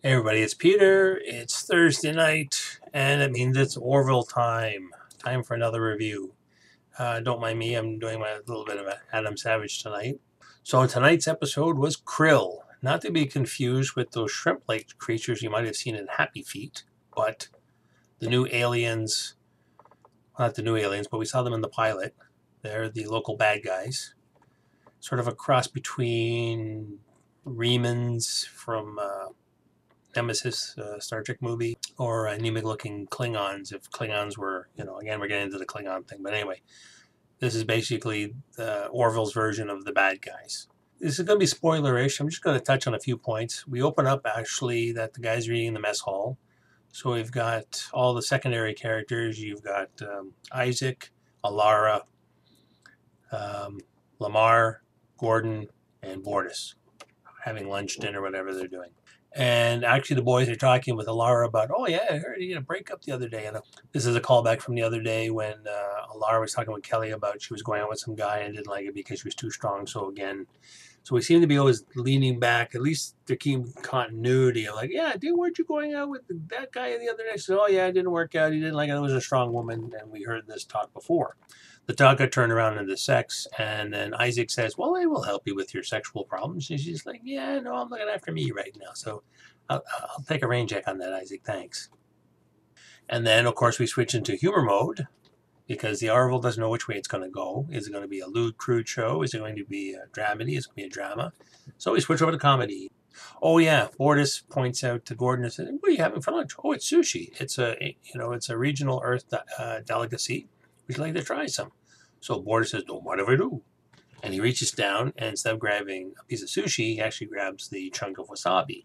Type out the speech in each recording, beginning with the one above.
Hey everybody, it's Peter. It's Thursday night, and it means it's Orville time. Time for another review. Don't mind me, I'm doing my little bit of Adam Savage tonight. So tonight's episode was Krill. Not to be confused with those shrimp-like creatures you might have seen in Happy Feet, but the new aliens, well, not the new aliens, but we saw them in the pilot. They're the local bad guys. Sort of a cross between Remans from Nemesis Star Trek movie, or anemic-looking Klingons, if Klingons were, again, we're getting into the Klingon thing. But anyway, this is basically Orville's version of the bad guys. This is going to be spoilerish. I'm just going to touch on a few points. We open up, actually, that the guy's reading the mess hall. So we've got all the secondary characters. You've got Isaac, Alara, Lamar, Gordon, and Bortus having lunch, dinner, whatever they're doing. And actually, the boys are talking with Alara about, oh, yeah, I heard you had a breakup the other day. And this is a callback from the other day when Alara was talking with Kelly about she was going out with some guy and didn't like it because she was too strong. So we seem to be always leaning back, at least to keep continuity. Like, yeah, dude, weren't you going out with that guy the other day? So, oh, yeah, it didn't work out. He didn't like it. It was a strong woman. And we heard this talk before. The talk got turned around into sex, and then Isaac says, well, I will help you with your sexual problems. And she's like, yeah, no, I'm looking after me right now. So I'll take a rain check on that, Isaac. Thanks. And then, of course, we switch into humor mode because the Orville doesn't know which way it's going to go. Is it going to be a lewd, crude show? Is it going to be a dramedy? Is it going to be a drama? So we switch over to comedy. Oh yeah, Bortus points out to Gordon and says, "What are you having for lunch?" Oh, it's sushi. It's a regional Earth delicacy. Would you like to try some? So Bortus says, "No, what if I do?" And he reaches down, and instead of grabbing a piece of sushi, he actually grabs the chunk of wasabi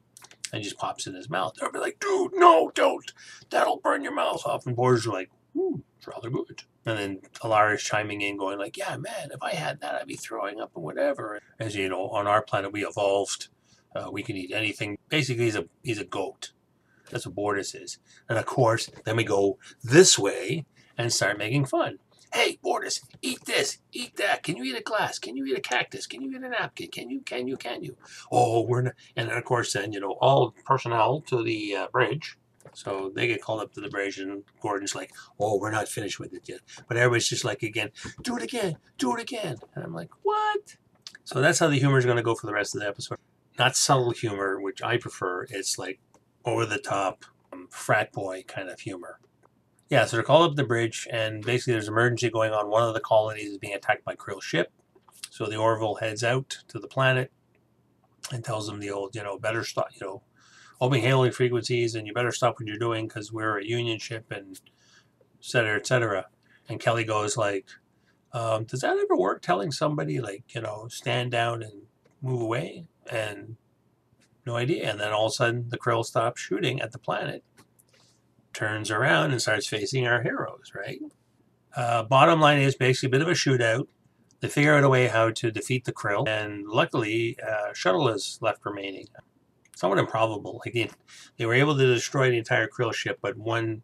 and just pops it in his mouth. They'll be like, "Dude, no, don't. That'll burn your mouth off." And Bortus is like, it's rather good. And then Alara is chiming in, going like, "Yeah, man, if I had that, I'd be throwing up and whatever." As you know, on our planet, we evolved. We can eat anything. Basically, he's a goat. That's what Bortus is. And of course, then we go this way and start making fun. Hey, Bortus, eat this, eat that. Can you eat a glass? Can you eat a cactus? Can you eat a napkin? Can you? Oh, we're not. And then, of course, then, all personnel to the bridge. So they get called up to the bridge, and Gordon's like, oh, we're not finished with it yet. But everybody's just like, again, do it again, do it again. And I'm like, what? So that's how the humor is going to go for the rest of the episode. Not subtle humor, which I prefer. It's like over-the-top frat boy kind of humor. Yeah, so they're called up the bridge, and basically there's an emergency going on. One of the colonies is being attacked by Krill's ship. So the Orville heads out to the planet and tells them the old, better stop, opening hailing frequencies, and you better stop what you're doing because we're a Union ship, and et cetera, et cetera. And Kelly goes like, does that ever work, telling somebody, like, stand down and move away? And no idea. And then all of a sudden, the Krill stops shooting at the planet, turns around, and starts facing our heroes, right? Bottom line is basically a bit of a shootout. They figure out a way how to defeat the Krill, and luckily, shuttle is left remaining. Somewhat improbable. Like they were able to destroy the entire Krill ship, but one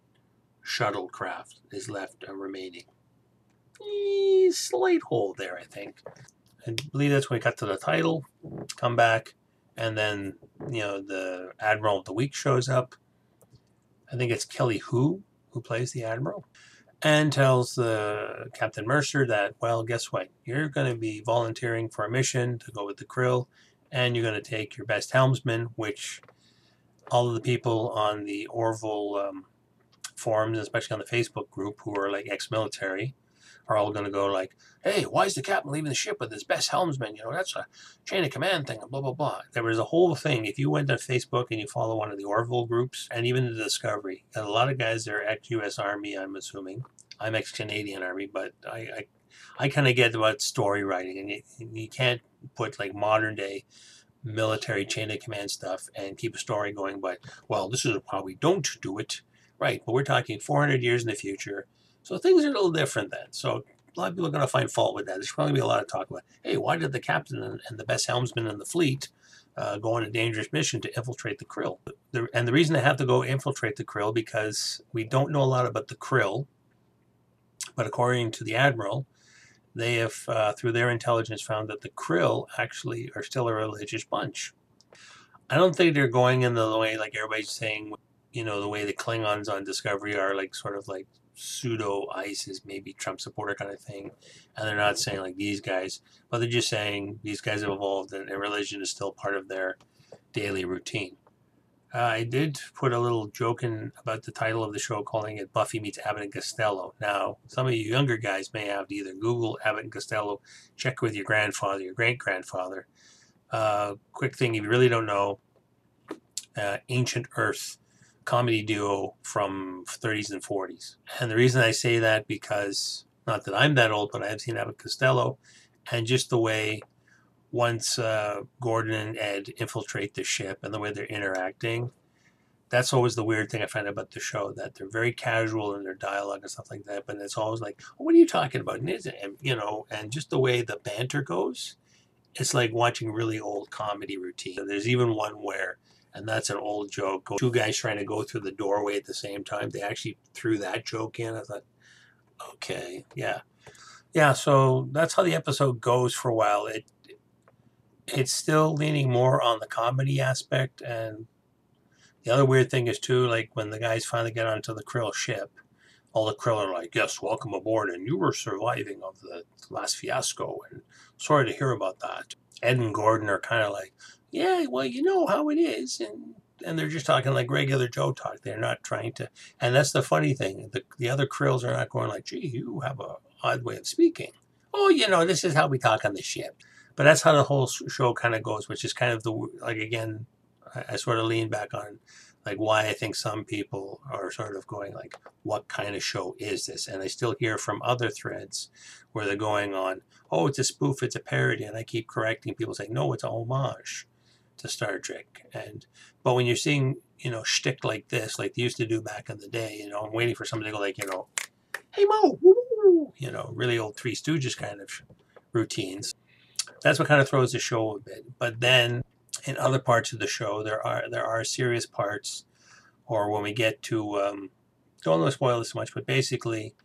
shuttle craft is left remaining. Slight hole there, I think. I believe that's when we cut to the title, come back, and then, the Admiral of the Week shows up. I think it's Kelly who plays the Admiral, and tells the Captain Mercer that, well, guess what? You're going to be volunteering for a mission to go with the Krill, and you're going to take your best helmsman, which all of the people on the Orville forums, especially on the Facebook group, who are like ex-military, are all going to go like, hey, why is the captain leaving the ship with his best helmsman? That's a chain of command thing, and blah, blah, blah. There was a whole thing. If you went to Facebook and you follow one of the Orville groups, and even the Discovery, and a lot of guys that are ex-U.S. Army, I'm assuming. I'm ex-Canadian Army, but I kind of get about story writing, and you can't put like modern-day military chain of command stuff and keep a story going, but, well, this is how we don't do it. Right, but we're talking 400 years in the future. So things are a little different then. So a lot of people are going to find fault with that. There's probably be a lot of talk about, hey, why did the captain and the best helmsman in the fleet go on a dangerous mission to infiltrate the Krill? And the reason they have to go infiltrate the Krill, because we don't know a lot about the Krill, but according to the Admiral, they have, through their intelligence, found that the Krill actually are still a religious bunch. I don't think they're going in the way like everybody's saying, the way the Klingons on Discovery are like sort of like pseudo ISIS, maybe Trump supporter kind of thing. And they're not saying like these guys, but they're just saying these guys have evolved and religion is still part of their daily routine. I did put a little joke in about the title of the show, calling it Buffy meets Abbott and Costello. Now, some of you younger guys may have to either Google Abbott and Costello, check with your grandfather, your great grandfather. Quick thing, if you really don't know, Ancient Earth comedy duo from 30s and 40s. And the reason I say that because, not that I'm that old, but I have seen Abbott Costello, and just the way once Gordon and Ed infiltrate the ship and the way they're interacting, that's always the weird thing I find about the show, that they're very casual in their dialogue and stuff like that, but it's always like, oh, what are you talking about? And just the way the banter goes, it's like watching really old comedy routine. There's even one where, and that's an old joke, two guys trying to go through the doorway at the same time. They actually threw that joke in. I thought, okay, yeah. Yeah, so that's how the episode goes for a while. It's still leaning more on the comedy aspect, and the other weird thing is too, like when the guys finally get onto the Krill ship, all the Krill are like, yes, welcome aboard, and you were surviving of the last fiasco, and sorry to hear about that. Ed and Gordon are kind of like, yeah, well, you know how it is, and they're just talking like regular Joe talk. They're not trying to, and that's the funny thing. The other Krills are not going like, gee, you have a odd way of speaking. Oh, this is how we talk on the ship. But that's how the whole show kind of goes, which is kind of like, again, I sort of lean back on like why I think some people are sort of going like, what kind of show is this? And I still hear from other threads where they're going on, oh, it's a spoof, it's a parody. And I keep correcting people saying, no, it's a homage to Star Trek. But when you're seeing, shtick like this, like they used to do back in the day, I'm waiting for somebody to go like, hey Mo, woo, really old Three Stooges kind of routines. That's what kind of throws the show a bit. But then in other parts of the show, there are serious parts, or when we get to, don't want to spoil this much, but basically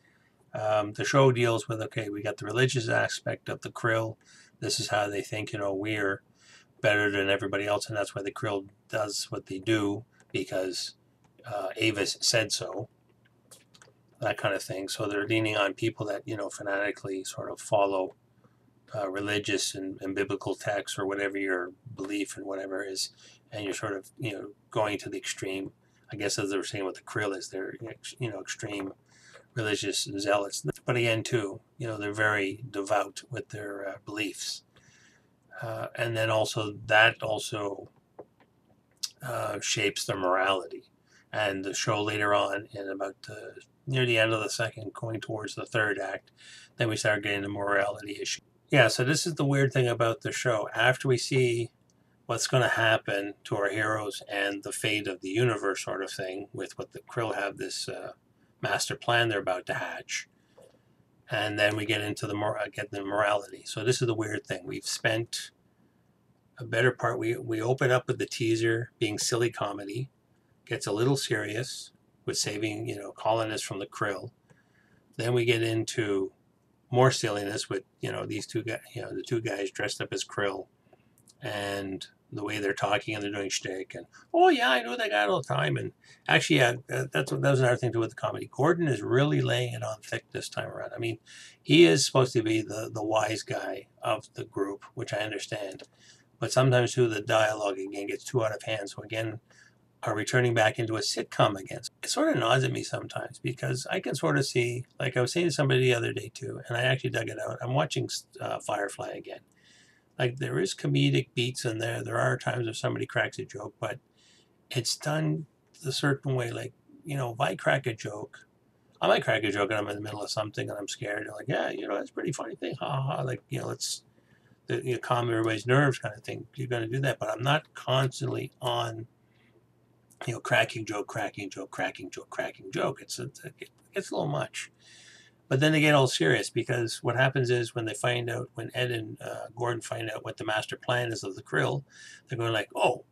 the show deals with, okay, we got the religious aspect of the Krill. This is how they think, we're better than everybody else, and that's why the Krill does what they do, because Avis said so, that kind of thing. So they're leaning on people that, fanatically sort of follow religious and biblical texts, or whatever your belief and whatever is, and you're sort of going to the extreme. I guess as they were saying with the Krill, is they're extreme religious zealots. But again, too, they're very devout with their beliefs, and then also that shapes their morality. And the show later on, in about near the end of the second, going towards the third act, then we start getting the morality issue. Yeah, so this is the weird thing about the show. After we see what's going to happen to our heroes and the fate of the universe sort of thing, with what the Krill have this master plan they're about to hatch, and then we get into the morality. So this is the weird thing. We've spent a better part. We open up with the teaser being silly comedy, gets a little serious with saving colonists from the Krill. Then we get into more silliness with these two guys, the two guys dressed up as Krill, and the way they're talking and they're doing shtick, and oh yeah, I know that guy all the time. And actually, yeah, that was another thing to do with the comedy. Gordon is really laying it on thick this time around. I mean, he is supposed to be the wise guy of the group, which I understand, but sometimes too the dialogue again gets too out of hand. So again, are returning back into a sitcom again. It sort of gnaws at me sometimes, because I can sort of see, like I was saying to somebody the other day too, and I actually dug it out. I'm watching Firefly again. Like, there is comedic beats in there. There are times if somebody cracks a joke, but it's done a certain way. Like, if I crack a joke, I might crack a joke and I'm in the middle of something and I'm scared. They're like, yeah, that's a pretty funny thing. Ha ha. Like, let's calm everybody's nerves kind of thing. You're going to do that. But I'm not constantly on cracking joke, cracking joke, cracking joke, cracking joke. It gets a little much. But then they get all serious, because what happens is when Ed and Gordon find out what the master plan is of the Krill, they're going like, oh,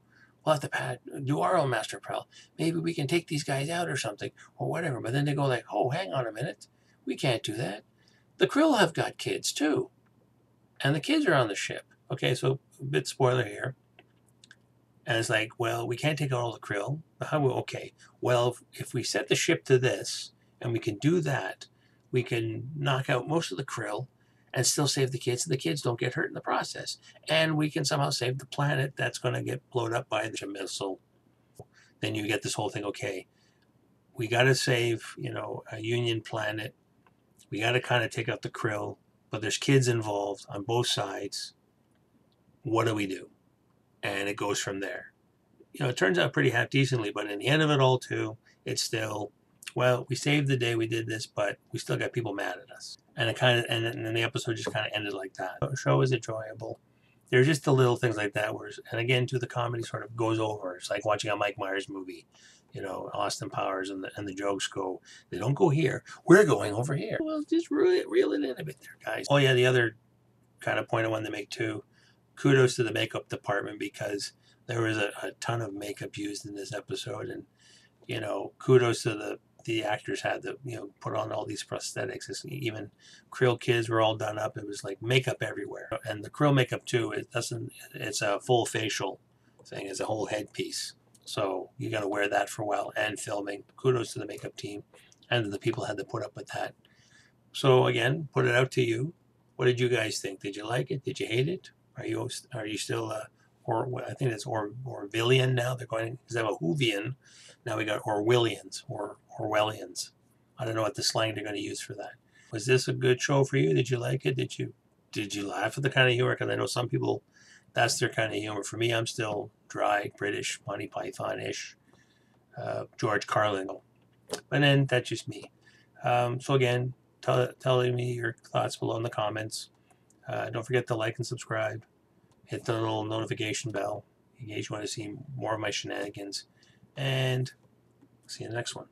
we'll have to do our own master plan. Maybe we can take these guys out or something, or whatever. But then they go like, oh, hang on a minute. We can't do that. The Krill have got kids too. And the kids are on the ship. Okay, so a bit spoiler here. And it's like, well, we can't take out all the krill. Okay, well, if we set the ship to this and we can do that, we can knock out most of the krill and still save the kids, so the kids don't get hurt in the process. And we can somehow save the planet that's going to get blown up by the missile. Then you get this whole thing, okay, we got to save, a Union planet. We got to kind of take out the krill, but there's kids involved on both sides. What do we do? And it goes from there. It turns out pretty half decently, but in the end of it all, too, it's still, well, we saved the day we did this, but we still got people mad at us. And and then the episode just kind of ended like that. The show is enjoyable. There's just the little things like that, and again, too, the comedy sort of goes over. It's like watching a Mike Myers movie. Austin Powers and the jokes go, they don't go here. We're going over here. Well, just reel it in a bit there, guys. Oh, yeah, the other kind of point I wanted to make, too, kudos to the makeup department, because there was a ton of makeup used in this episode, and kudos to the actors had to put on all these prosthetics. Even Krill kids were all done up. It was like makeup everywhere, and the Krill makeup too. It's a full facial thing. It's a whole headpiece, so you got to wear that for a while and filming. Kudos to the makeup team and to the people who had to put up with that. So again, put it out to you. What did you guys think? Did you like it? Did you hate it? Are you still or I think it's Orvillian now? They're going, because they have a Whovian. Now we got Orwellians or Orwellians. I don't know what the slang they're going to use for that. Was this a good show for you? Did you like it? Did you laugh at the kind of humor? Because I know some people, that's their kind of humor. For me, I'm still dry, British, Monty Python-ish, George Carlin. But then that's just me. So again, telling me your thoughts below in the comments. Don't forget to like and subscribe. Hit the little notification bell in case you want to see more of my shenanigans. And see you in the next one.